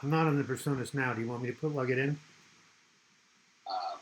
I'm not on the Personas now. Do you want me to plug it in? Um,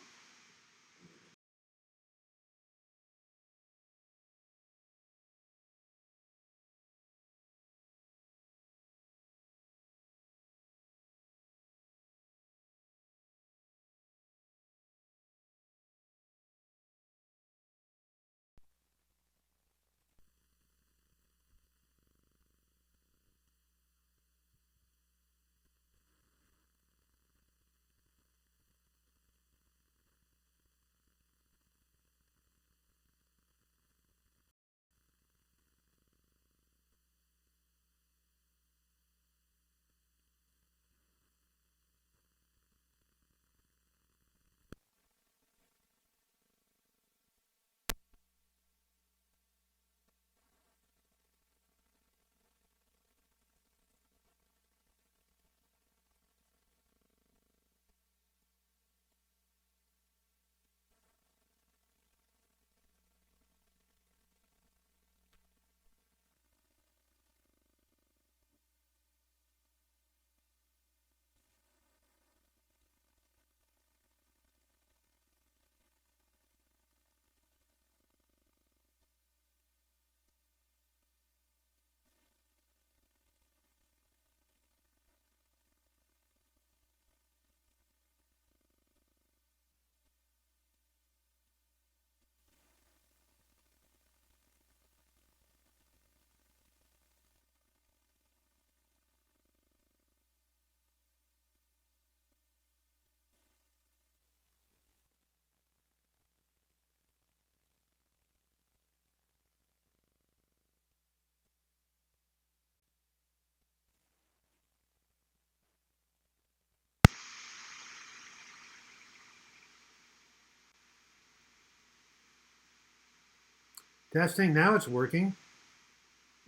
Testing. Now it's working.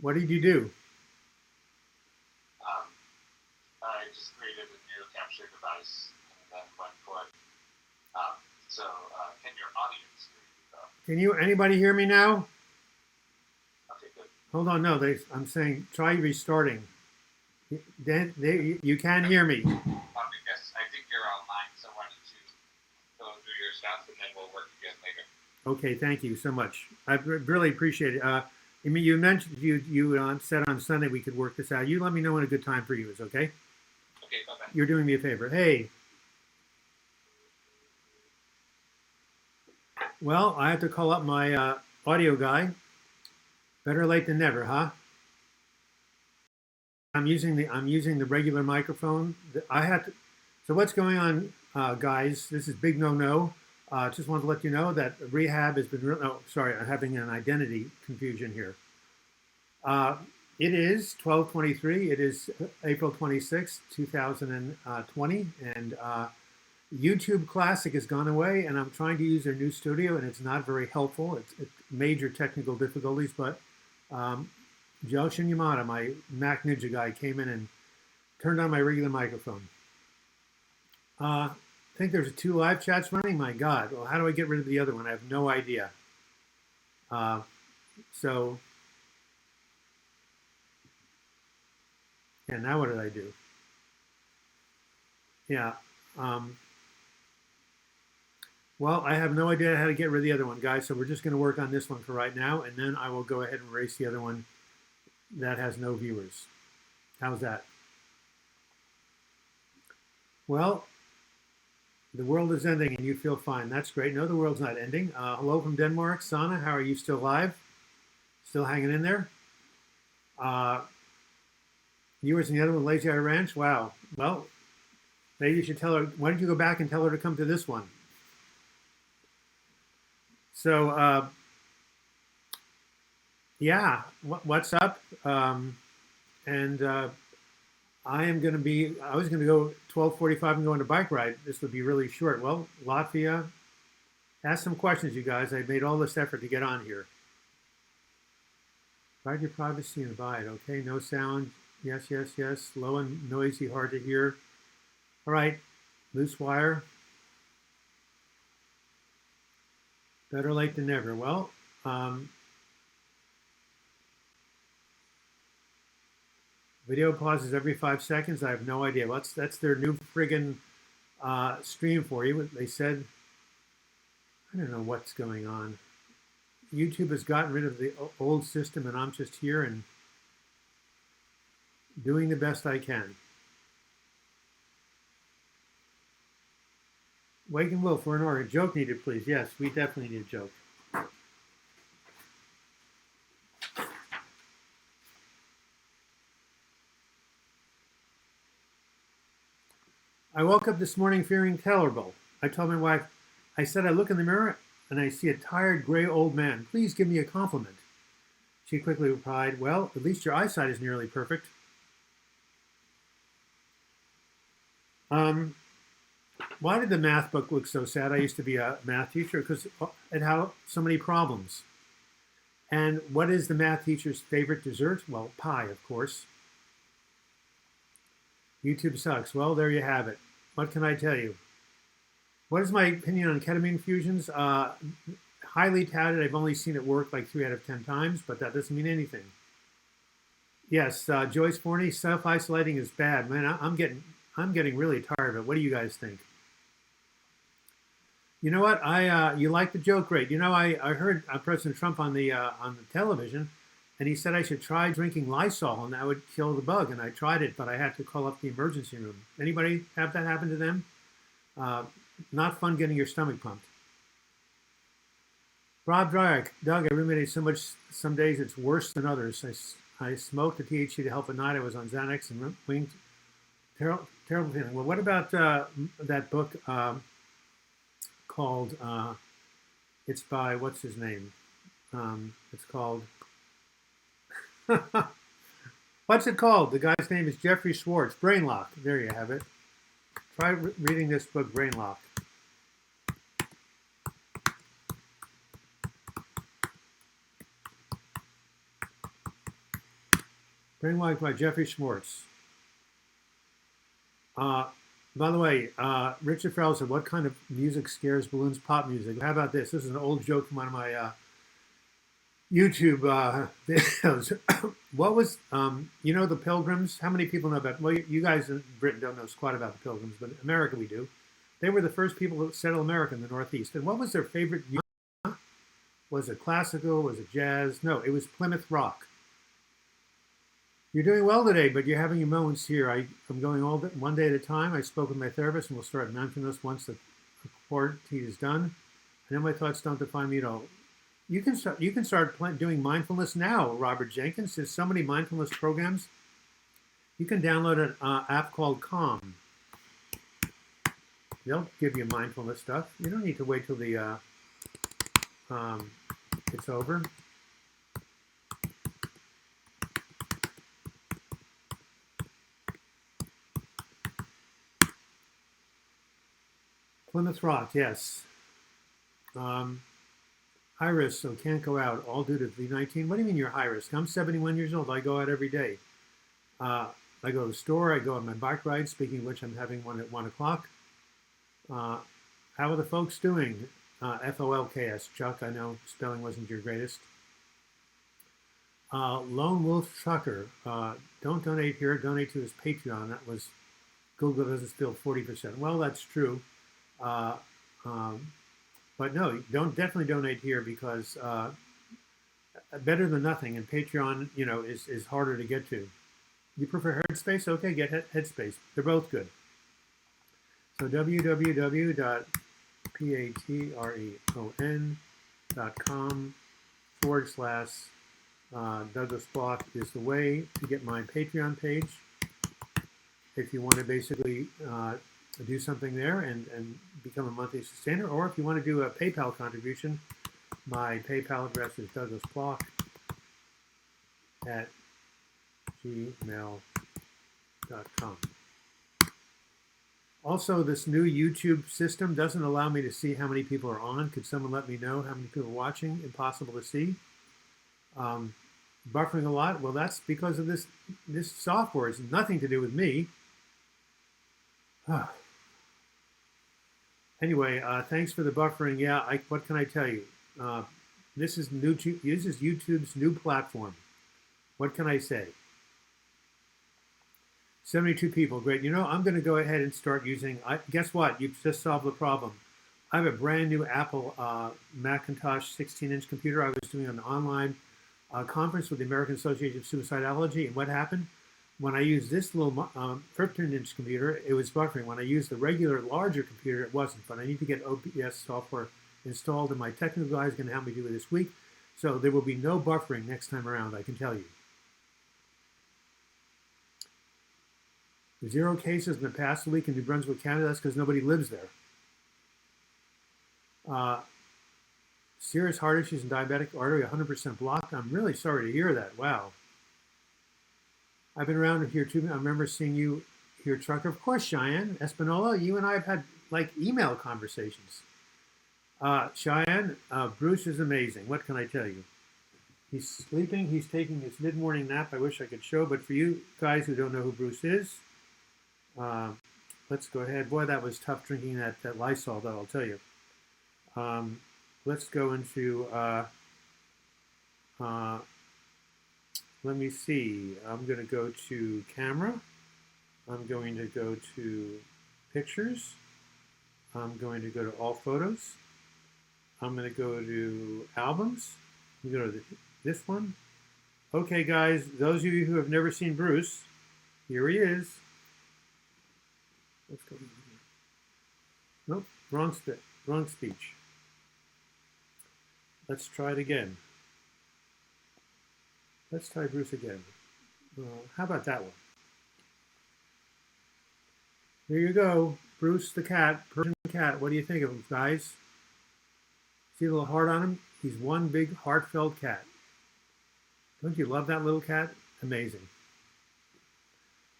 What did you do? um, I just created a new capture device and then went for it. Can your audience hear you though? Can you anybody hear me now? Okay, good. Hold on. No, I'm saying try restarting. You can hear me. Yes, I think you're online, so why don't you go through your stuff and then we'll work again later. Okay, thank you so much. I really appreciate it. I mean, you mentioned you said on Sunday we could work this out. You let me know when a good time for you is. Okay. Okay, bye bye. You're doing me a favor. Hey, well, I have to call up my audio guy. Better late than never, huh? I'm using the regular microphone. I had to. So what's going on, guys? This is big no no. Just wanted to let you know that rehab has been. Oh, sorry, I'm having an identity confusion here. Uh, it is 12:23. It is April 26th, 2020, and YouTube Classic has gone away, and I'm trying to use their new studio, and it's not very helpful. It's major technical difficulties, but um, Joe Shinyamata, my Mac Ninja guy, came in and turned on my regular microphone. I think there's two live chats running. My God, well, how do I get rid of the other one? I have no idea. Uh, so, yeah, now what did I do? Yeah. Um, well, I have no idea how to get rid of the other one, guys. So we're just going to work on this one for right now, and then I will go ahead and erase the other one that has no viewers. How's that? Well, the world is ending and you feel fine. That's great. No, the world's not ending. Hello from Denmark. Sana, how are you still alive? Still hanging in there? Uh, viewers in the other one, Lazy Eye Ranch. Wow. Well, maybe you should tell her. Why don't you go back and tell her to come to this one? So, yeah, what's up? And I was going to go 12:45 and go on a bike ride. This would be really short. Well, Latvia, ask some questions, you guys. I made all this effort to get on here. Guard your privacy and abide. Okay, no sound. Yes, yes, yes. Low and noisy, hard to hear. All right, loose wire. Better late than never. Well, um, Video pauses every 5 seconds. I have no idea. That's their new friggin' stream for you. They said, I don't know what's going on. YouTube has gotten rid of the old system, and I'm just here and doing the best I can. Wake and Will for an order. Joke needed, please. Yes, we definitely need a joke. I woke up this morning feeling terrible. I told my wife, I said, I look in the mirror and I see a tired, gray old man. Please give me a compliment. She quickly replied, well, at least your eyesight is nearly perfect. Why did the math book look so sad? I used to be a math teacher because it had so many problems. And what is the math teacher's favorite dessert? Well, pie, of course. YouTube sucks. Well, there you have it. What can I tell you? What is my opinion on ketamine fusions? Highly touted. I've only seen it work like 3 out of 10 times, but that doesn't mean anything. Yes, Joyce Forney, self-isolating is bad. Man, I'm getting really tired of it. What do you guys think? You know what? You like the joke, great. You know, I heard President Trump on the television, and he said I should try drinking Lysol, and that would kill the bug. And I tried it, but I had to call up the emergency room. Anybody have that happen to them? Not fun getting your stomach pumped. Rob Dryak, Doug, I ruminated so much some days it's worse than others. I smoked the THC to help at night. I was on Xanax and winged. Terrible feeling. Well, what about that book called, it's by, what's his name? It's called, what's it called? The guy's name is Jeffrey Schwartz. Brainlock. There you have it. Try reading this book, Brainlock. Brainlock by Jeffrey Schwartz. By the way, Richard Farrell said, what kind of music scares balloons? Pop music. How about this? This is an old joke from one of my YouTube videos. What was, you know, the Pilgrims? How many people know about, well, you guys in Britain don't know squat about the Pilgrims, but in America we do. They were the first people to settle America in the Northeast. And what was their favorite music? Was it classical? Was it jazz? No, it was Plymouth Rock. You're doing well today, but you're having your moments here. I'm going one day at a time. I spoke with my therapist, and we'll start mindfulness once the quarantine is done. I know my thoughts don't define me at all. You can start doing mindfulness now, Robert Jenkins. There's so many mindfulness programs. You can download an app called Calm. They'll give you mindfulness stuff. You don't need to wait till the it's over. Plymouth Rock, yes. High risk, so can't go out, all due to V19. What do you mean you're high risk? I'm 71 years old. I go out every day. I go to the store. I go on my bike ride, speaking of which I'm having one at 1 o'clock. How are the folks doing? FOLKS, Chuck, I know spelling wasn't your greatest. Lone Wolf Trucker, don't donate here, donate to his Patreon. That was, Google doesn't steal 40%. Well, that's true. But no, definitely donate here because better than nothing. And Patreon, you know, is harder to get to. You prefer Headspace? Okay, get Headspace. They're both good. So www.patreon.com/Douglas Block is the way to get my Patreon page. If you want to basically do something there and become a monthly sustainer, or if you want to do a PayPal contribution, my PayPal address is douglasblock@gmail.com. Also, this new YouTube system doesn't allow me to see how many people are on. Could someone let me know how many people are watching? Impossible to see. Buffering a lot. Well, that's because of this software. It's nothing to do with me. Anyway, thanks for the buffering. Yeah, what can I tell you? This is YouTube's new platform. What can I say? 72 people. Great. You know, I'm going to go ahead and start using. Guess what? You've just solved the problem. I have a brand new Apple Macintosh 16-inch computer. I was doing an online conference with the American Association of Suicidology. And what happened? When I used this little 13-inch computer, it was buffering. When I used the regular, larger computer, it wasn't. But I need to get OBS software installed, and my technical guy is going to help me do it this week. So there will be no buffering next time around, I can tell you. 0 cases in the past week in New Brunswick, Canada. That's because nobody lives there. Serious heart issues and diabetic artery 100% blocked. I'm really sorry to hear that. Wow. I've been around here too. I remember seeing you here, Trucker. Of course, Cheyenne Espinola. You and I have had like email conversations. Cheyenne, Bruce is amazing. What can I tell you? He's sleeping. He's taking his mid-morning nap. I wish I could show, but for you guys who don't know who Bruce is, let's go ahead. Boy, that was tough drinking that Lysol, though, I'll tell you. Let's go into, let me see. I'm going to go to camera. I'm going to go to pictures. I'm going to go to all photos. I'm going to go to albums. I'm going to go to this one. Okay, guys, those of you who have never seen Bruce, here he is. Let's go. Nope, wrong speech. Let's try it again. Let's try Bruce again. How about that one? Here you go. Bruce the cat, Persian cat. What do you think of him, guys? See a little heart on him? He's one big heartfelt cat. Don't you love that little cat? Amazing.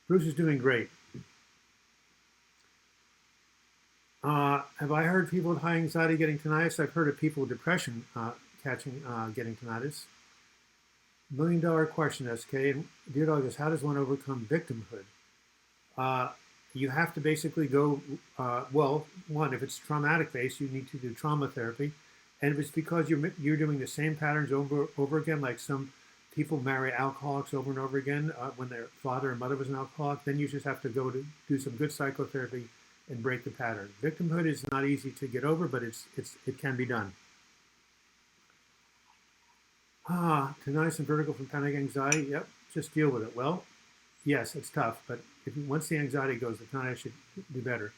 Bruce is doing great. Have I heard people with high anxiety getting tinnitus? I've heard of people with depression getting tinnitus. $1 million question, SK. And Dear Dog goes, how does one overcome victimhood? You have to basically go, well, one, if it's traumatic based, you need to do trauma therapy. And if it's because you're doing the same patterns over again, like some people marry alcoholics over and over again when their father and mother was an alcoholic, then you just have to go to do some good psychotherapy and break the pattern. Victimhood is not easy to get over, but it can be done. Tinnitus and vertigo from panic anxiety. Yep, just deal with it. Well, yes, it's tough, but once the anxiety goes, the tinnitus should do better.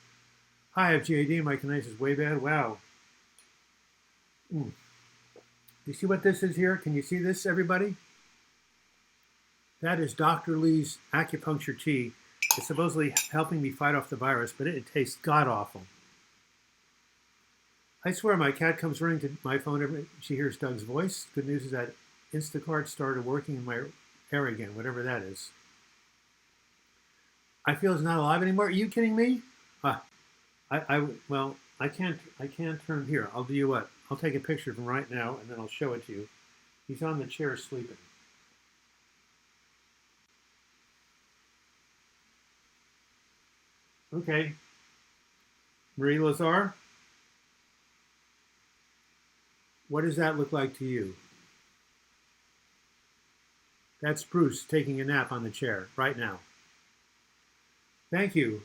Hi, I have GAD and my tinnitus is way bad. Wow. You see what this is here? Can you see this, everybody? That is Dr. Lee's acupuncture tea. It's supposedly helping me fight off the virus, but it tastes god-awful. I swear my cat comes running to my phone every she hears Doug's voice. Good news is that Instacart started working in my area again, whatever that is. I feel it's not alive anymore. Are you kidding me? Well, I can't turn here. I'll do you what? I'll take a picture of him right now, and then I'll show it to you. He's on the chair sleeping. Okay. Marie Lazar, what does that look like to you? That's Bruce taking a nap on the chair right now. Thank you.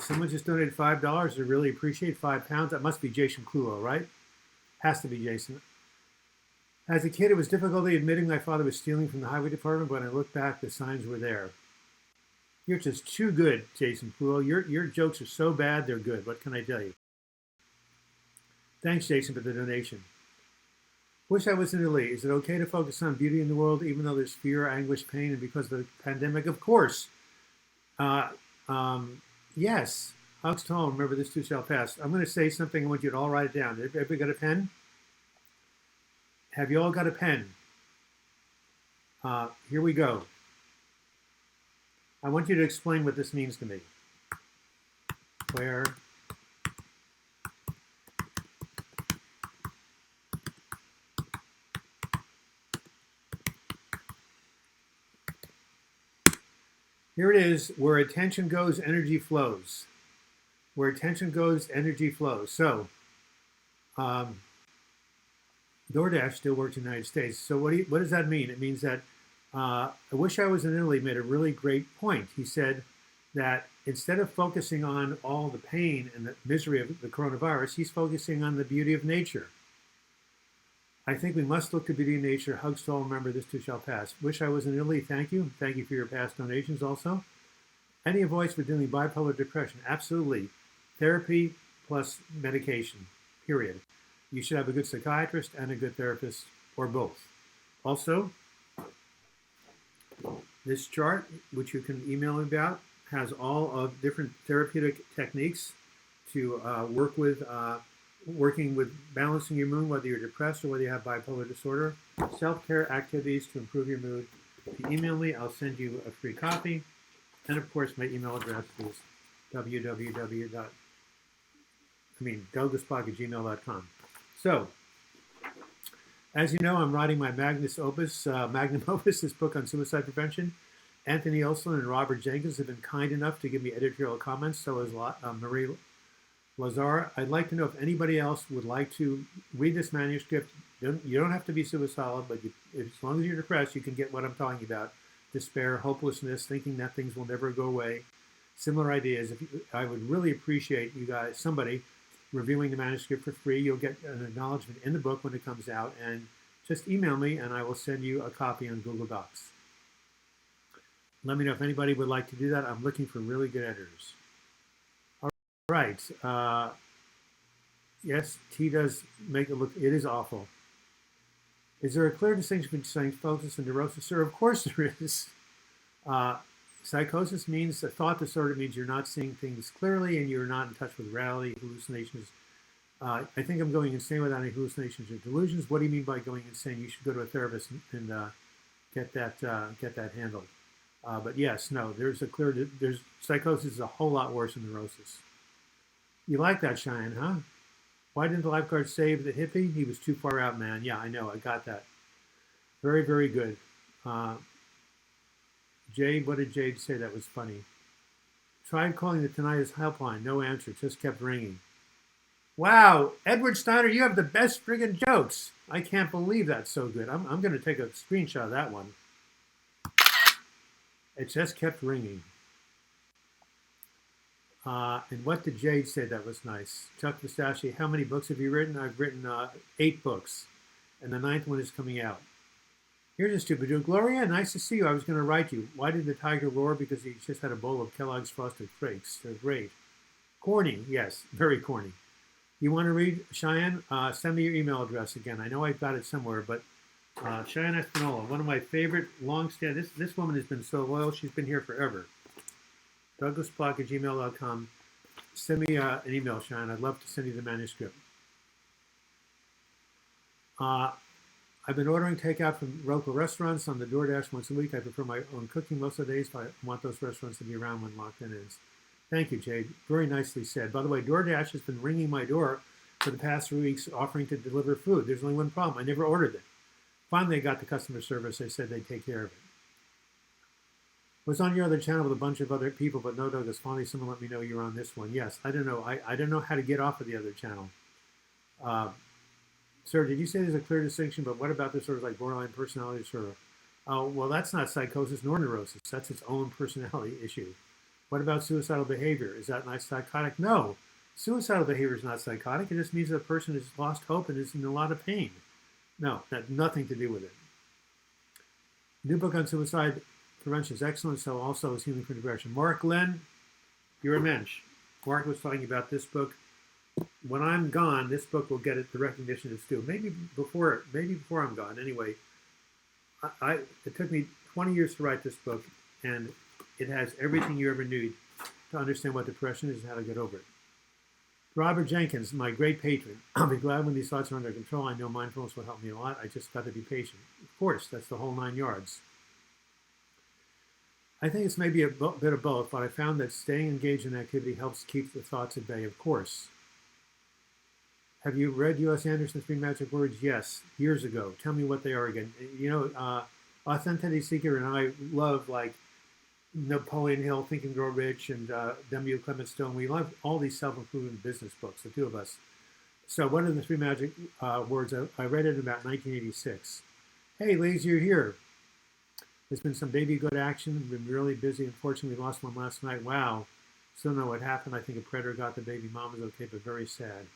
Someone just donated $5. I really appreciate £5. That must be Jason Clulo, right? Has to be Jason. As a kid, it was difficulty admitting my father was stealing from the highway department, but when I look back, the signs were there. You're just too good, Jason Clulo. Your jokes are so bad, they're good. What can I tell you? Thanks, Jason, for the donation. Wish I was in Italy. Is it okay to focus on beauty in the world, even though there's fear, anguish, pain, and because of the pandemic? Of course. Yes. Alex Tall, remember this too shall pass. I'm going to say something. I want you to all write it down. Everybody got a pen? Have you all got a pen? Here we go. I want you to explain what this means to me. Where? Here it is. Where attention goes, energy flows. Where attention goes, energy flows. So, DoorDash still works in the United States. So what does that mean? It means that I wish I was in Italy made a really great point. He said that instead of focusing on all the pain and the misery of the coronavirus, he's focusing on the beauty of nature. I think we must look to beauty in nature. Hugs to all. Remember, this too shall pass. Wish I was in Italy. Thank you. Thank you for your past donations also. Any advice for dealing with bipolar depression? Absolutely. Therapy plus medication, period. You should have a good psychiatrist and a good therapist, or both. Also, this chart, which you can email me about, has all of different therapeutic techniques to working with balancing your mood, whether you're depressed or whether you have bipolar disorder. Self-care activities to improve your mood. If you email me, I'll send you a free copy. And of course, my email address is douglasbach@gmail.com. So, as you know, I'm writing my magnum opus, this book on suicide prevention. Anthony Olson and Robert Jenkins have been kind enough to give me editorial comments. So has Marie Lazar. I'd like to know if anybody else would like to read this manuscript. You don't have to be suicidal, but as long as you're depressed, you can get what I'm talking about. Despair, hopelessness, thinking that things will never go away. Similar ideas. I would really appreciate you guys, somebody, reviewing the manuscript for free. You'll get an acknowledgement in the book when it comes out, and just email me and I will send you a copy on Google Docs. Let me know if anybody would like to do that. I'm looking for really good editors. All right. Yes, T does make it look, it is awful. Is there a clear distinction between psychosis and neurosis? Sir, of course there is. Psychosis means a thought disorder, means you're not seeing things clearly and you're not in touch with reality, hallucinations. I think I'm going insane without any hallucinations or delusions. What do you mean by going insane? You should go to a therapist and get that handled. But yes, no, there's psychosis is a whole lot worse than neurosis. You like that, Cheyenne, huh? Why didn't the lifeguard save the hippie? He was too far out, man. Yeah, I know. I got that. Very, very good. Jade, what did Jade say? That was funny. Tried calling the tinnitus helpline. No answer. Just kept ringing. Wow, Edward Steiner, you have the best friggin' jokes. I can't believe that's so good. I'm going to take a screenshot of that one. It just kept ringing. And what did Jade say that was nice? Chuck Pistachi, how many books have you written? I've written 8 books, and the 9th one is coming out. Here's a stupid joke. Gloria, nice to see you. I was going to write you. Why did the tiger roar? Because he just had a bowl of Kellogg's Frosted Flakes. They're great. Corny, yes, very corny. You want to read, Cheyenne? Send me your email address again. I know I've got it somewhere, but Cheyenne Espinola, one of my favorite long-standing. This woman has been so loyal. She's been here forever. douglasbach@gmail.com. Send me an email, Cheyenne. I'd love to send you the manuscript. I've been ordering takeout from local restaurants on the DoorDash once a week. I prefer my own cooking most of the days, but I want those restaurants to be around when lockdown ends. Thank you, Jade. Very nicely said. By the way, DoorDash has been ringing my door for the past 3 weeks offering to deliver food. There's only one problem. I never ordered it. Finally, I got the customer service. They said they'd take care of it. Was on your other channel with a bunch of other people, but no, Douglas. Finally, someone let me know you're on this one. Yes, I don't know. I don't know how to get off of the other channel. Sir, did you say there's a clear distinction, but what about this sort of like borderline personality disorder? Oh, well, that's not psychosis nor neurosis. That's its own personality issue. What about suicidal behavior? Is that not psychotic? No. Suicidal behavior is not psychotic. It just means that a person has lost hope and is in a lot of pain. No, that had nothing to do with it. New book on suicide prevention is excellent, so also is healing from depression. Mark Len, you're a mensch. Mark was talking about this book. When I'm gone, this book will get it the recognition it's due. Maybe before I'm gone. Anyway, it took me 20 years to write this book, and it has everything you ever need to understand what depression is and how to get over it. Robert Jenkins, my great patron. I'll be glad when these thoughts are under control. I know mindfulness will help me a lot. I just got to be patient. Of course, that's the whole 9 yards. I think it's maybe a bit of both, but I found that staying engaged in activity helps keep the thoughts at bay, of course. Have you read U.S. Anderson's 3 Magic Words? Yes, years ago. Tell me what they are again. You know, Authenticity Seeker and I love, like, Napoleon Hill, Think and Grow Rich, and W. Clement Stone. We love all these self-improvement business books, the two of us. So what are the 3 Magic Words? I read it in about 1986. Hey, ladies, you're here. There's been some baby goat action. We've been really busy. Unfortunately, we lost one last night. Wow. Still don't know what happened. I think a predator got the baby. Mom is okay, but very sad.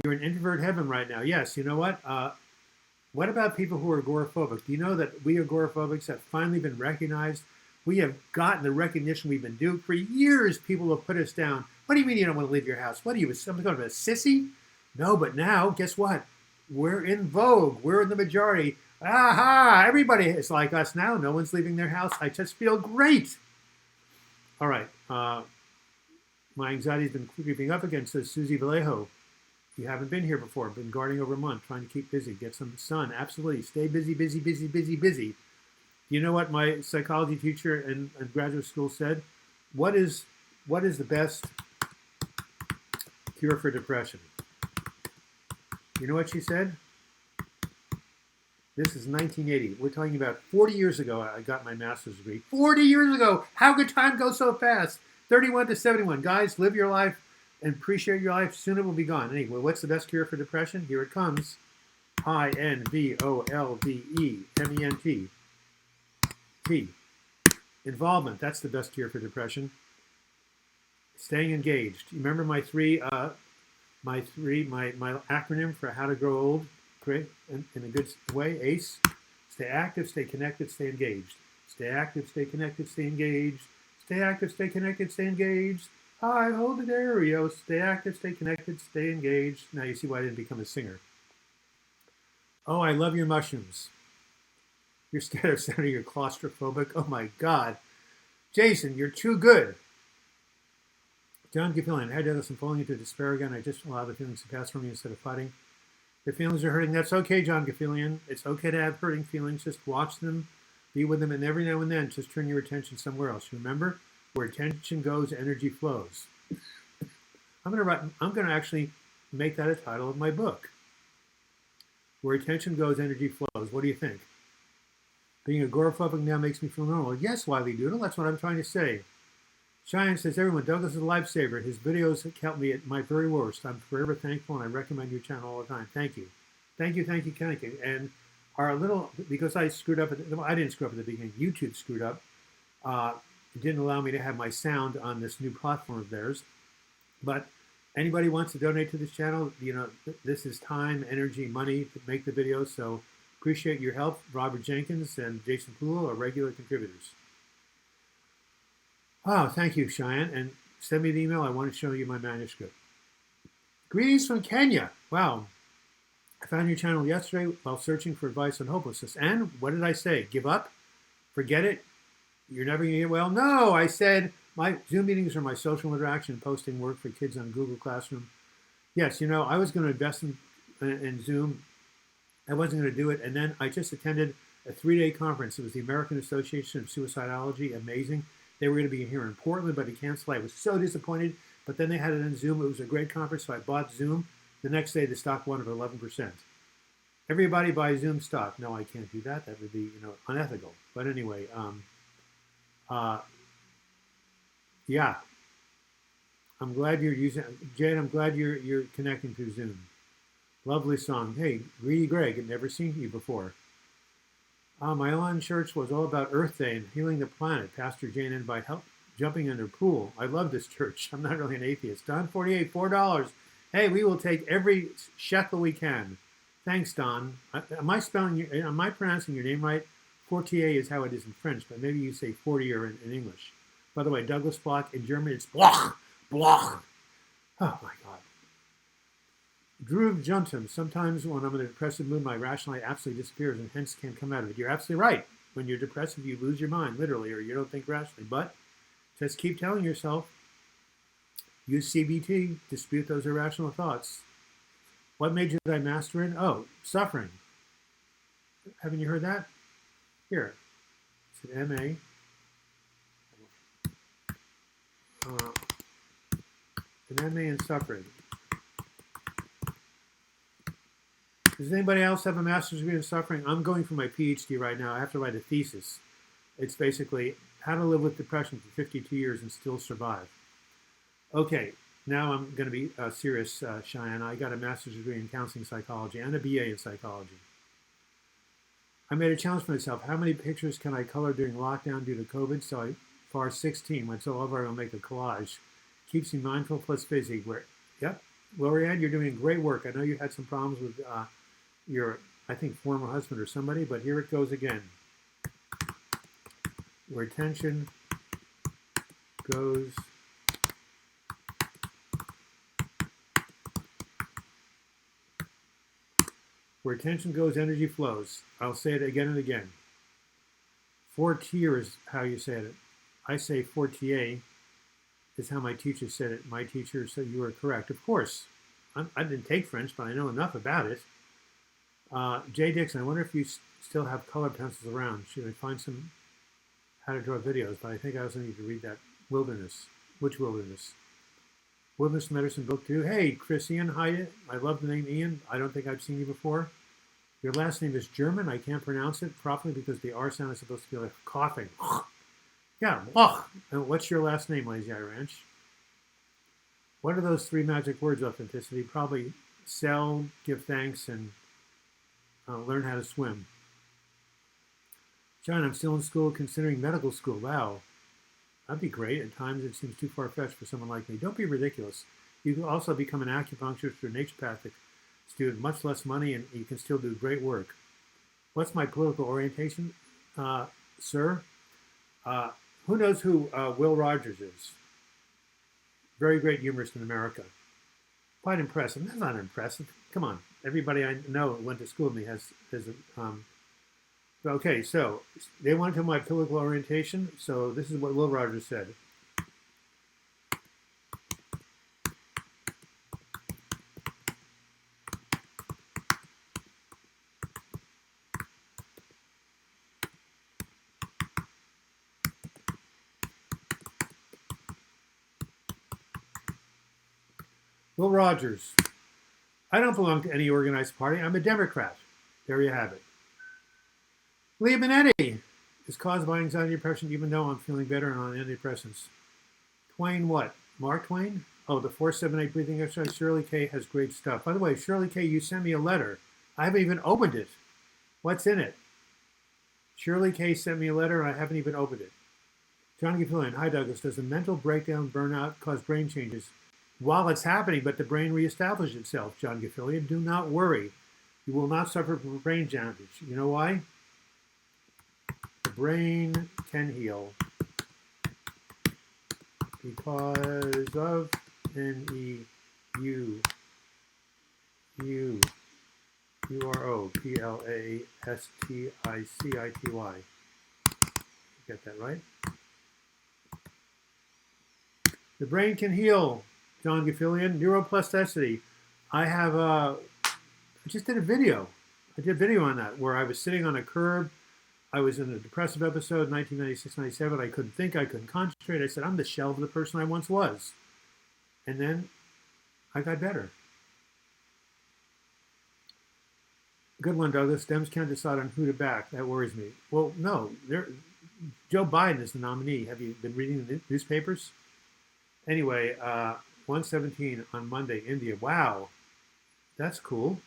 You're in introvert heaven right now. Yes, you know what? What about people who are agoraphobic? Do you know that we agoraphobics have finally been recognized? We have gotten the recognition we've been due. For years, people have put us down. What do you mean you don't want to leave your house? What are you, some kind of a sissy? No, but now, guess what? We're in vogue. We're in the majority. Aha! Everybody is like us now. No one's leaving their house. I just feel great. All right. My anxiety's been creeping up again, says Susie Vallejo. You haven't been here before. Been guarding over a month, trying to keep busy, get some sun. Absolutely. Stay busy, busy, busy, busy, busy. You know what my psychology teacher in graduate school said? What is the best cure for depression? You know what she said? This is 1980. We're talking about 40 years ago. I got my master's degree. 40 years ago. How could time go so fast? 31 to 71. Guys, live your life and appreciate your life. Soon it will be gone. Anyway, what's the best cure for depression? Here it comes. INVOLVEMENT. T. Involvement. That's the best cure for depression. Staying engaged. You remember my acronym for how to grow old? Great, in a good way. ACE. Stay active, stay connected, stay engaged. Stay active, stay connected, stay engaged. Stay active, stay connected, stay engaged. Hi, hold it there, Rio. Stay active, stay connected, stay engaged. Now you see why I didn't become a singer. Oh, I love your mushrooms. You're scared of sounding you're claustrophobic. Oh my God. Jason, you're too good. John Gafillian, I had to listen falling into despair again. I just allow the feelings to pass from me instead of fighting. If feelings are hurting, that's okay, John Gafillian. It's okay to have hurting feelings. Just watch them, be with them, and every now and then, just turn your attention somewhere else. Remember, where attention goes, energy flows. I'm gonna actually make that a title of my book. Where attention goes, energy flows. What do you think? Being agoraphobic now makes me feel normal. Yes, Wiley Doodle, that's what I'm trying to say. Cheyenne says, everyone, Douglas is a lifesaver. His videos help me at my very worst. I'm forever thankful, and I recommend your channel all the time. Thank you. Thank you, thank you, thank you. And because I screwed up, I didn't screw up at the beginning. YouTube screwed up. It didn't allow me to have my sound on this new platform of theirs. But anybody wants to donate to this channel, you know, this is time, energy, money to make the videos. So appreciate your help. Robert Jenkins and Jason Pulo are regular contributors. Oh, thank you, Cheyenne. And send me the email. I want to show you my manuscript. Greetings from Kenya. Wow. I found your channel yesterday while searching for advice on hopelessness. And what did I say? Give up? Forget it? You're never going to get well? No, I said my Zoom meetings are my social interaction, posting work for kids on Google Classroom. Yes, you know, I was going to invest in Zoom. I wasn't going to do it. And then I just attended a 3-day conference. It was the American Association of Suicidology. Amazing. They were going to be here in Portland, but he canceled. I was so disappointed. But then they had it on Zoom. It was a great conference, so I bought Zoom. The next day, the stock won over 11%. Everybody buy Zoom stock. No, I can't do that. That would be, you know, unethical. But anyway, yeah. I'm glad you're using Jade. I'm glad you're connecting through Zoom. Lovely song. Hey, Greedy Greg, I'd never seen you before. My online church was all about Earth Day and healing the planet. Pastor Jane and by help jumping in her pool. I love this church. I'm not really an atheist. Don 48, $4. Hey, we will take every shekel we can. Thanks, Don. Am I pronouncing your name right? Fortier is how it is in French, but maybe you say fortier in English. By the way, Douglas Block in German, it's Bloch, Bloch. Oh my God. Drew Juntum, sometimes when I'm in a depressive mood, my rationality absolutely disappears and hence can't come out of it. You're absolutely right. When you're depressive, you lose your mind, literally, or you don't think rationally. But just keep telling yourself, use CBT, dispute those irrational thoughts. What major did I master in? Oh, suffering. Haven't you heard that? Here. It's an MA. An MA in suffering. Does anybody else have a master's degree in suffering? I'm going for my PhD right now. I have to write a thesis. It's basically how to live with depression for 52 years and still survive. Okay, now I'm going to be serious, Cheyenne. I got a master's degree in counseling psychology and a BA in psychology. I made a challenge for myself. How many pictures can I color during lockdown due to COVID? So I far 16. Went so over, I'll make a collage. Keeps me mindful plus busy. Yep. Lorianne, you're doing great work. I know you had some problems with your, I think, former husband or somebody, but here it goes again. Where attention goes, energy flows. I'll say it again and again. Fortier is how you said it. I say fortier is how my teacher said it. My teacher said you were correct. Of course, I didn't take French, but I know enough about it. Jay Dixon, I wonder if you still have colored pencils around. Should I find some how to draw videos? But I think I also need to read that Wilderness. Which Wilderness? Wilderness Medicine Book 2. Hey, Chris Ian, hi. I love the name Ian. I don't think I've seen you before. Your last name is German. I can't pronounce it properly because the R sound is supposed to be like coughing. Yeah, and what's your last name, Lazy Eye Ranch? What are those 3 magic words, authenticity? Probably sell, give thanks, and learn how to swim. John, I'm still in school considering medical school. Wow, that'd be great. At times it seems too far-fetched for someone like me. Don't be ridiculous. You can also become an acupuncturist or naturopathic student, much less money, and you can still do great work. What's my political orientation, sir? Who knows who Will Rogers is? Very great humorist in America. Quite impressive. That's not impressive. Come on. Everybody I know who went to school with me has okay, so they want to know my political orientation. So this is what Will Rogers said. Will Rogers. I don't belong to any organized party. I'm a Democrat. There you have it. Leah Benetti is caused by anxiety and depression, even though I'm feeling better and on antidepressants. Twain what? Mark Twain? Oh, the 478 breathing exercise. Shirley K has great stuff. By the way, Shirley K, you sent me a letter. I haven't even opened it. What's in it? Shirley K sent me a letter and I haven't even opened it. John Gifillian, hi Douglas. Does a mental breakdown, burnout cause brain changes? While it's happening, but the brain reestablishes itself, John Gifillian. Do not worry. You will not suffer from brain damage. You know why? The brain can heal because of Neuroplasticity. Get that right? The brain can heal, John Gifillian. Neuroplasticity. I just did a video. I did a video on that where I was sitting on a curb. I was in a depressive episode, 1996-97. I couldn't think. I couldn't concentrate. I said, I'm the shell of the person I once was. And then I got better. Good one, Douglas. Dems can't decide on who to back. That worries me. Well, no. Joe Biden is the nominee. Have you been reading the newspapers? Anyway, 117 on Monday, India. Wow. That's cool.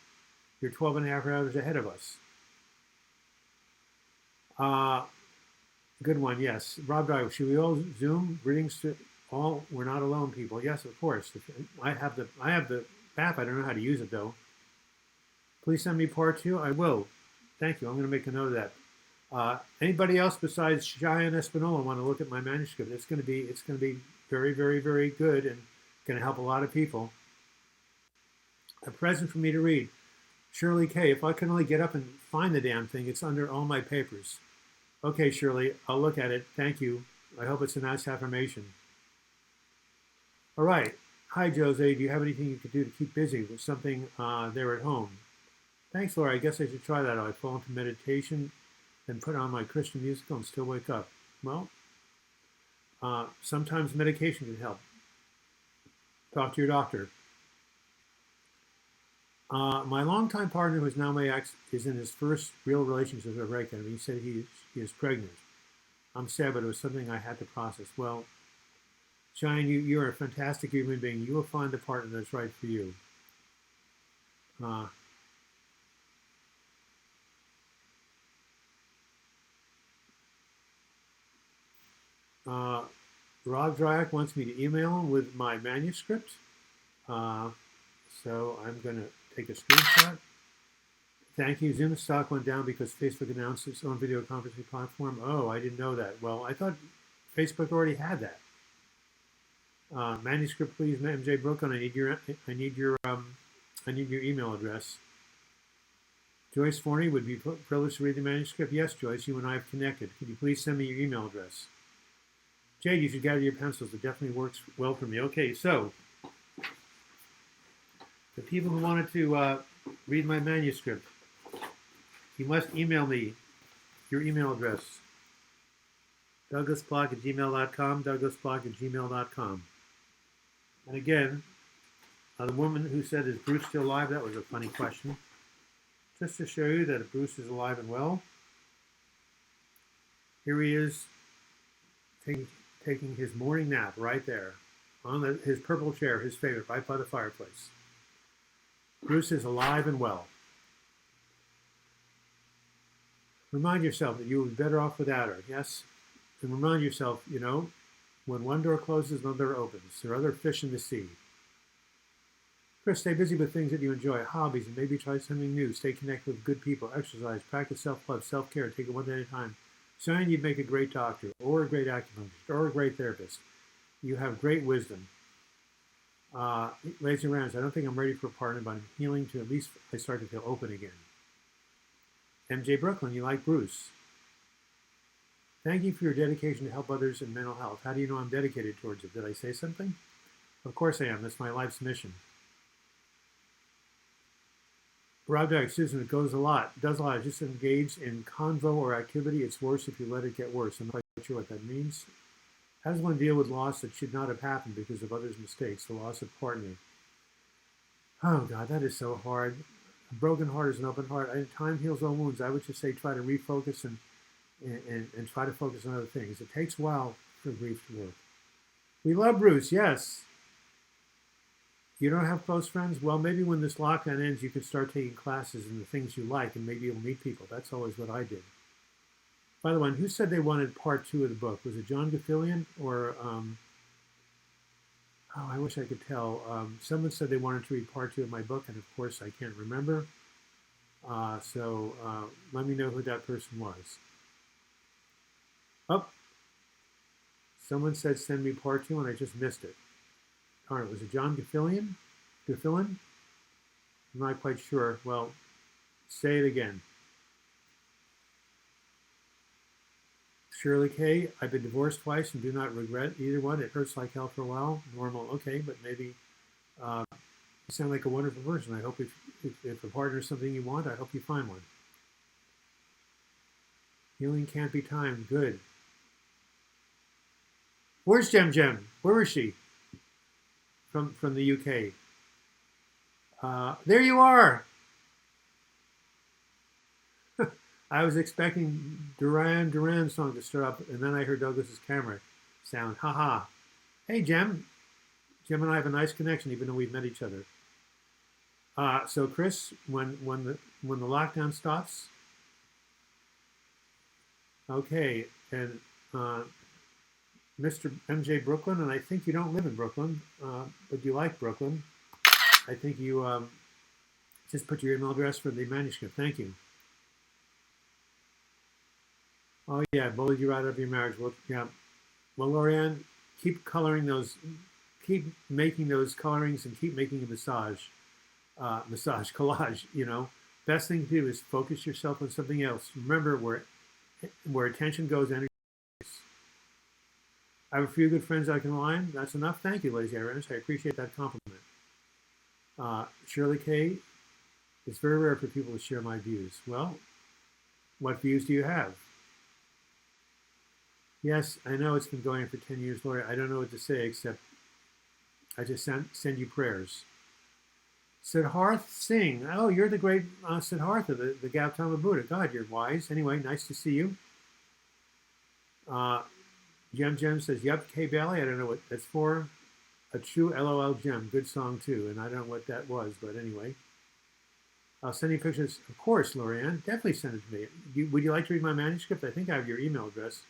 You're 12 and a half hours ahead of us. Good one, yes. Rob Dyer, should we all Zoom? Greetings to all. We're not alone, people. Yes, of course. I have the app. I don't know how to use it though. Please send me part 2. I will. Thank you. I'm going to make a note of that. Anybody else besides Cheyenne Espinola want to look at my manuscript? It's going to be very, very, very good and going to help a lot of people. A present for me to read. Shirley K. If I can only get up and find the damn thing, it's under all my papers. Okay, Shirley, I'll look at it. Thank you. I hope it's a nice affirmation. All right. Hi, Jose. Do you have anything you could do to keep busy with something there at home? Thanks, Laura. I guess I should try that. I fall into meditation, then put on my Christian musical and still wake up. Well, sometimes medication can help. Talk to your doctor. My longtime partner, who is now my ex, is in his first real relationship with Reiki. He said he is pregnant. I'm sad, but it was something I had to process. Well, Cheyenne, you're a fantastic human being. You will find the partner that's right for you. Rob Dryak wants me to email him with my manuscript. Uh, so I'm going to take a screenshot. Thank you. Zoom stock went down because Facebook announced its own video conferencing platform. Oh, I didn't know that. Well, I thought Facebook already had that. Manuscript, please, MJ Brooklyn. I need your email address. Joyce Forney would be privileged to read the manuscript. Yes, Joyce, you and I have connected. Could you please send me your email address? Jade, you should gather your pencils. It definitely works well for me. Okay, so the people who wanted to read my manuscript, you must email me your email address. douglasblock@gmail.com, douglasblock@gmail.com. And again, the woman who said, is Bruce still alive? That was a funny question. Just to show you that Bruce is alive and well. Here he is taking his morning nap right there on his purple chair, his favorite, right by the fireplace. Bruce is alive and well. Remind yourself that you would be better off without her, yes? And remind yourself, you know, when one door closes, another door opens. There are other fish in the sea. Chris, stay busy with things that you enjoy, hobbies, and maybe try something new. Stay connected with good people, exercise, practice self-love, self-care, take it one day at a time. Saying you'd make a great doctor, or a great acupuncturist, or a great therapist. You have great wisdom. Lazy Rams, I don't think I'm ready for a partner, but I'm healing to at least I start to feel open again. MJ Brooklyn, you like Bruce. Thank you for your dedication to help others in mental health. How do you know I'm dedicated towards it? Did I say something? Of course I am. That's my life's mission. Rob Dyke, Susan, it does a lot. Just engage in convo or activity. It's worse if you let it get worse. I'm not quite sure what that means. How does one deal with loss that should not have happened because of others' mistakes? The loss of partner. Oh, God, that is so hard. A broken heart is an open heart. Time heals all wounds. I would just say try to refocus and try to focus on other things. It takes a while for grief to work. We love Bruce, yes. You don't have close friends? Well, maybe when this lockdown ends, you could start taking classes in the things you like, and maybe you'll meet people. That's always what I did. By the way, who said they wanted part 2 of the book? Was it John Gaffilian or, oh, I wish I could tell. Someone said they wanted to read part 2 of my book, and of course I can't remember. So let me know who that person was. Oh, someone said send me part 2, and I just missed it. All right, was it John Gaffilian? I'm not quite sure. Well, say it again. Shirley K., I've been divorced twice and do not regret either one. It hurts like hell for a while. Normal, okay, but maybe you sound like a wonderful person. I hope if a partner is something you want, I hope you find one. Healing can't be timed. Good. Where's Jem? Where is she? From the UK. There you are. I was expecting Duran song to start up, and then I heard Douglas's camera sound. Haha. Hey, Jem. Jem and I have a nice connection, even though we've met each other. So, Chris, when the lockdown stops, okay, and Mr. MJ Brooklyn, and I think you don't live in Brooklyn, but you like Brooklyn. I think you just put your email address for the manuscript. Thank you. Oh yeah, bullied you out of your marriage. Well, yeah. Well, Lorianne, keep making those colorings and keep making a massage collage. You know, best thing to do is focus yourself on something else. Remember, where attention goes, energy goes. I have a few good friends I can line. That's enough. Thank you, Lazy Irons. I appreciate that compliment. Shirley K., it's very rare for people to share my views. Well, what views do you have? Yes, I know it's been going on for 10 years, Lori. I don't know what to say except I just send you prayers. Siddharth Singh. Oh, you're the great Siddhartha, the Gautama Buddha. God, you're wise. Anyway, nice to see you. Jem says, yep, Kay Bailey. I don't know what that's for. A true LOL Jem. Good song, too. And I don't know what that was, but anyway. I'll send you pictures. Of course, Lorianne. Definitely send it to me. Would you like to read my manuscript? I think I have your email address.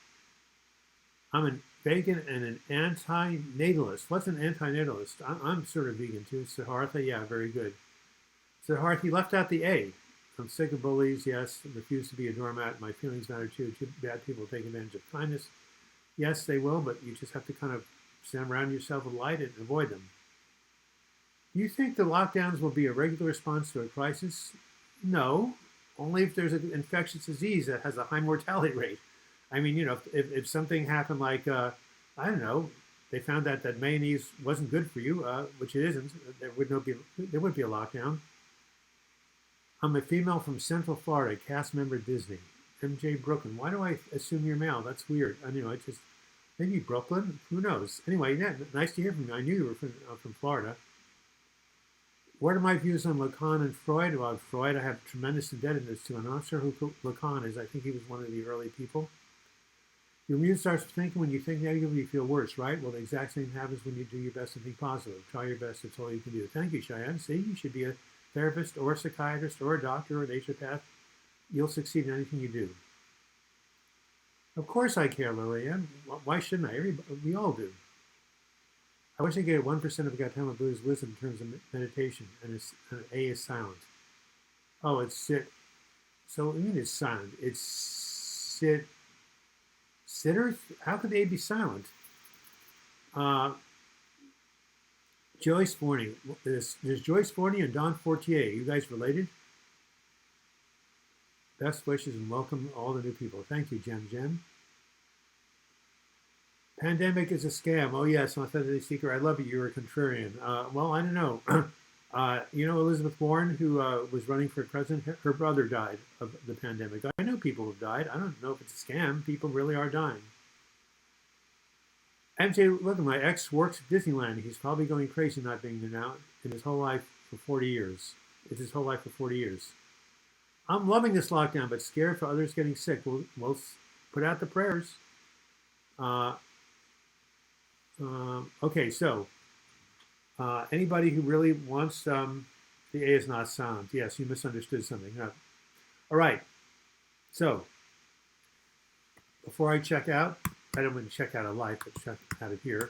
I'm in vegan and an anti-natalist. What's an anti-natalist? I'm sort of vegan too. Siddhartha, yeah, very good. Siddhartha, he left out the A. I'm sick of bullies, yes. Refuse to be a doormat. My feelings matter too. Too bad people take advantage of kindness. Yes, they will, but you just have to kind of surround yourself with light and avoid them. Do you think the lockdowns will be a regular response to a crisis? No, only if there's an infectious disease that has a high mortality rate. I mean, if something happened like, I don't know, they found out that mayonnaise wasn't good for you, which it isn't, there would be a lockdown. I'm a female from Central Florida, cast member Disney. MJ Brooklyn. Why do I assume you're male? That's weird. I know, it's just, maybe Brooklyn? Who knows? Anyway, yeah, nice to hear from you. I knew you were from Florida. What are my views on Lacan and Freud? About Freud, I have tremendous indebtedness to. I'm not sure who Lacan is. I think he was one of the early people. Your immune starts thinking when you think negatively, you feel worse, right? Well, the exact same happens when you do your best to think positive. Try your best. That's all you can do. Thank you, Cheyenne. See, you should be a therapist or a psychiatrist or a doctor or a naturopath. You'll succeed in anything you do. Of course I care, Lillian. Why shouldn't I? We all do. I wish I could get 1% of Gautama Buddha's wisdom in terms of meditation, and A is silent. Oh, it's sit. So what do you mean it's silent? It's sit. Sitter? How could the A be silent? Joyce Forney. There's Joyce Forney and Don Fortier. You guys related? Best wishes and welcome all the new people. Thank you, Jem. Pandemic is a scam. Oh, yes, authenticity seeker. I love it. You're a contrarian. Well, I don't know. Elizabeth Warren, who was running for president, her brother died of the pandemic. I know people have died. I don't know if it's a scam. People really are dying. MJ, look, my ex works at Disneyland. He's probably going crazy not being there now in his whole life for 40 years. It's his whole life for 40 years. I'm loving this lockdown, but scared for others getting sick. We'll put out the prayers. Okay, so anybody who really wants the A is not silent. Yes, you misunderstood something. All right. So before I check out, I don't want to check out of life, but check out of here.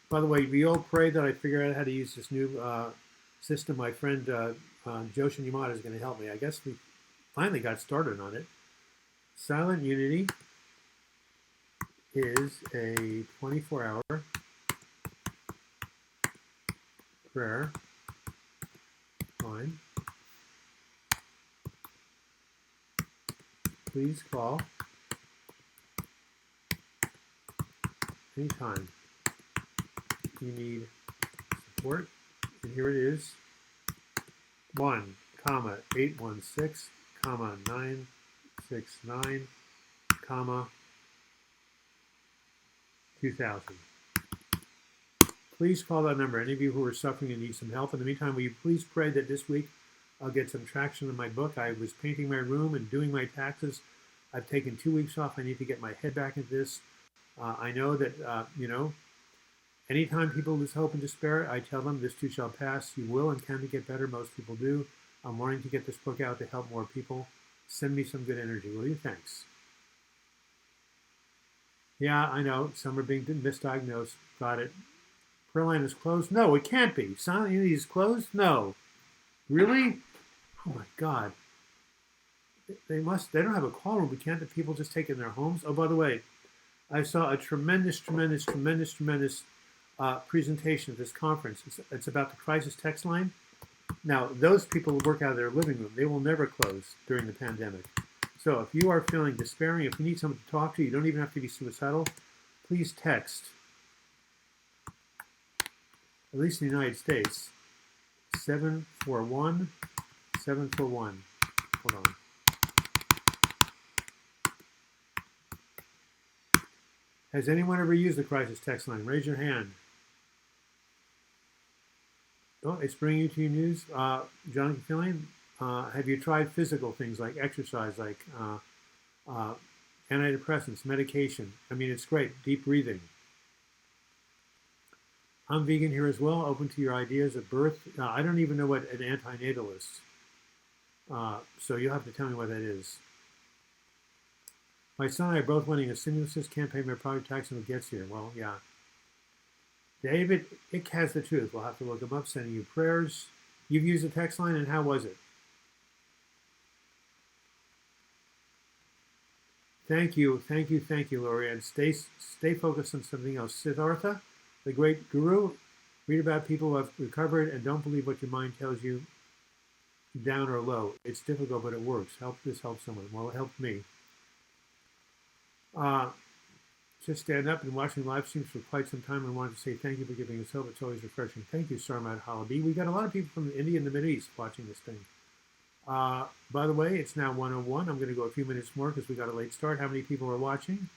By the way, we all pray that I figure out how to use this new system. My friend Joshin Yamada is going to help me. I guess we finally got started on it. Silent Unity is a 24-hour prayer line. Please call anytime you need support. And here it is. 1,816,969, 2000. Please call that number. Any of you who are suffering and need some help. In the meantime, will you please pray that this week I'll get some traction in my book. I was painting my room and doing my taxes. I've taken 2 weeks off. I need to get my head back into this. I know that, anytime people lose hope and despair, I tell them this too shall pass. You will and can get better. Most people do. I'm wanting to get this book out to help more people. Send me some good energy, will you? Thanks. Yeah, I know. Some are being misdiagnosed. Got it. Prayer line is closed? No, it can't be. Silent Unity is closed? No. Really? Oh my God. They don't have a call room. Can't the people just take it in their homes? Oh, by the way, I saw a tremendous presentation at this conference. It's about the crisis text line. Now, those people work out of their living room. They will never close during the pandemic. So if you are feeling despairing, if you need someone to talk to, you don't even have to be suicidal, please text, at least in the United States, 741-741. Hold on. Has anyone ever used the crisis text line? Raise your hand. Oh, it's bringing you to your news. Jonathan Fillion, have you tried physical things like exercise, like antidepressants, medication? I mean, it's great. Deep breathing. I'm vegan here as well, open to your ideas of birth. I don't even know what an antinatal is. So you'll have to tell me what that is. My son and I are both wanting a stimulus. Can't pay my property tax until it gets here. Well, yeah. David, it has the truth. We'll have to look him up. Sending you prayers. You've used the text line, and how was it? Thank you, Lori. And stay focused on something else. Siddhartha, the great guru, read about people who have recovered and don't believe what your mind tells you, down or low. It's difficult, but it works. This help someone. Well, it helped me. Just stand up and watching live streams for quite some time and wanted to say thank you for giving us hope. It's always refreshing. Thank you, Sarmad Halabi. We got a lot of people from India and the Middle East watching this thing. By the way, it's now 1:01. I'm going to go a few minutes more because we got a late start. How many people are watching?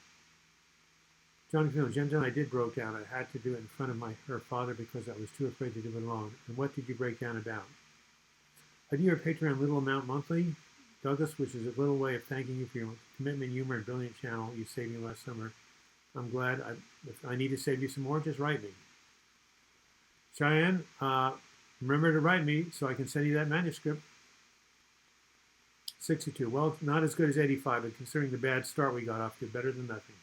Johnny Phil, Jen, I did broke down. I had to do it in front of her father because I was too afraid to do it alone. And what did you break down about? I do your Patreon little amount monthly, Douglas, which is a little way of thanking you for your commitment, humor, and brilliant channel you saved me last summer. I'm glad. If I need to save you some more, just write me. Cheyenne, remember to write me so I can send you that manuscript. 62. Well, not as good as 85, but considering the bad start we got off to, better than nothing.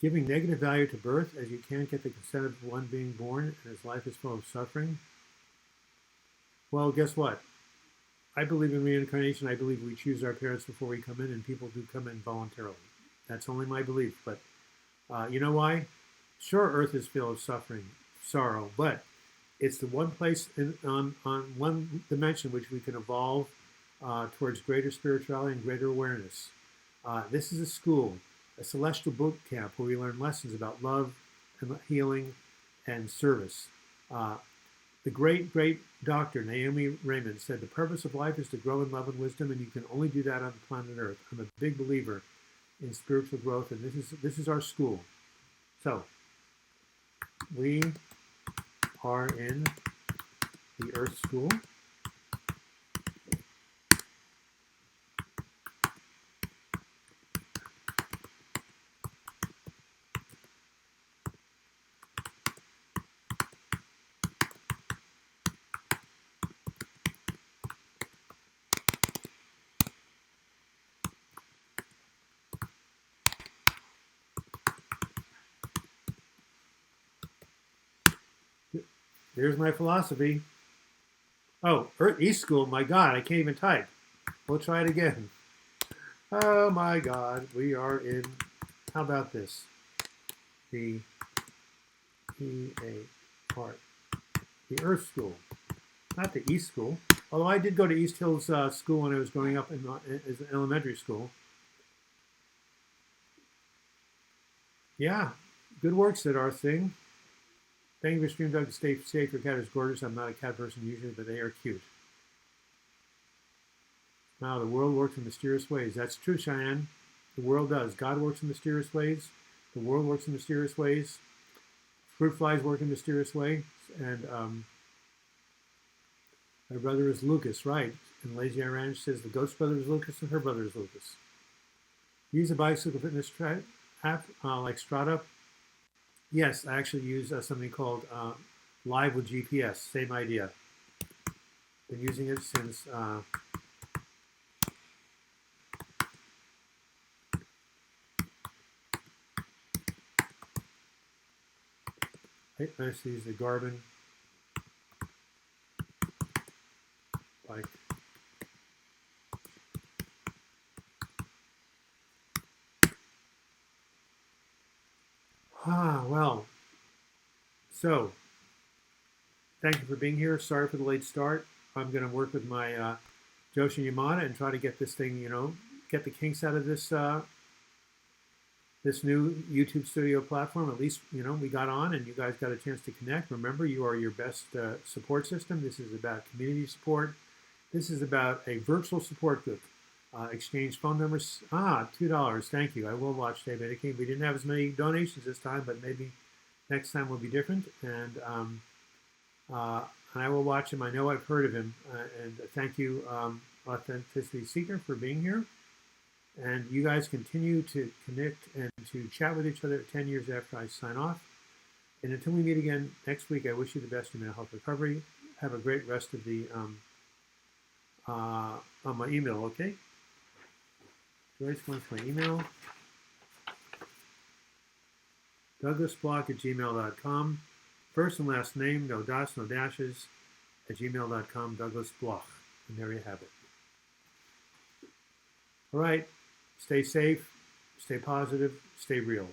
Giving negative value to birth, as you can't get the consent of one being born, and his life is full of suffering. Well, guess what? I believe in reincarnation. I believe we choose our parents before we come in, and people do come in voluntarily. That's only my belief. But you know why? Sure, Earth is filled with suffering, sorrow, but it's the one place on one dimension which we can evolve towards greater spirituality and greater awareness. This is a school, a celestial boot camp where we learn lessons about love and healing and service. The great Dr. Naomi Raymond said, the purpose of life is to grow in love and wisdom, and you can only do that on the planet Earth. I'm a big believer in spiritual growth, and this is our school. So, we are in the Earth School. There's my philosophy. Oh, East School, my God, I can't even type. We'll try it again. Oh my God, we are in, how about this? The part. The Earth School, not the East School. Although I did go to East Hills School when I was growing up as an elementary school. Yeah, good work, said our thing. Thank you for stream, Doug. Stay safe. Your cat is gorgeous. I'm not a cat person usually, but they are cute. Wow, the world works in mysterious ways. That's true, Cheyenne. The world does. God works in mysterious ways. The world works in mysterious ways. Fruit flies work in mysterious ways. And my brother is Lucas, right? And Lazy Eye Ranch says the ghost brother is Lucas and her brother is Lucas. Use a bicycle fitness app like Strata. Yes, I actually use something called Live with GPS. Same idea. Been using it since I used to use the Garmin bike. Well, so thank you for being here. Sorry for the late start. I'm going to work with my Joshi Yamada and try to get this thing, get the kinks out of this this new YouTube studio platform. At least, we got on and you guys got a chance to connect. Remember, you are your best support system. This is about community support. This is about a virtual support group. Exchange phone numbers. $2. Thank you. I will watch David. We didn't have as many donations this time, but maybe next time will be different. And I will watch him. I know I've heard of him. And thank you, Authenticity Seeker, for being here. And you guys continue to connect and to chat with each other 10 years after I sign off. And until we meet again next week, I wish you the best in mental health recovery. Have a great rest of the on my email, okay? Joyce wants my email. DouglasBloch@gmail.com. First and last name, no dots, no dashes, at gmail.com, Douglas Bloch. And there you have it. All right. Stay safe, stay positive, stay real.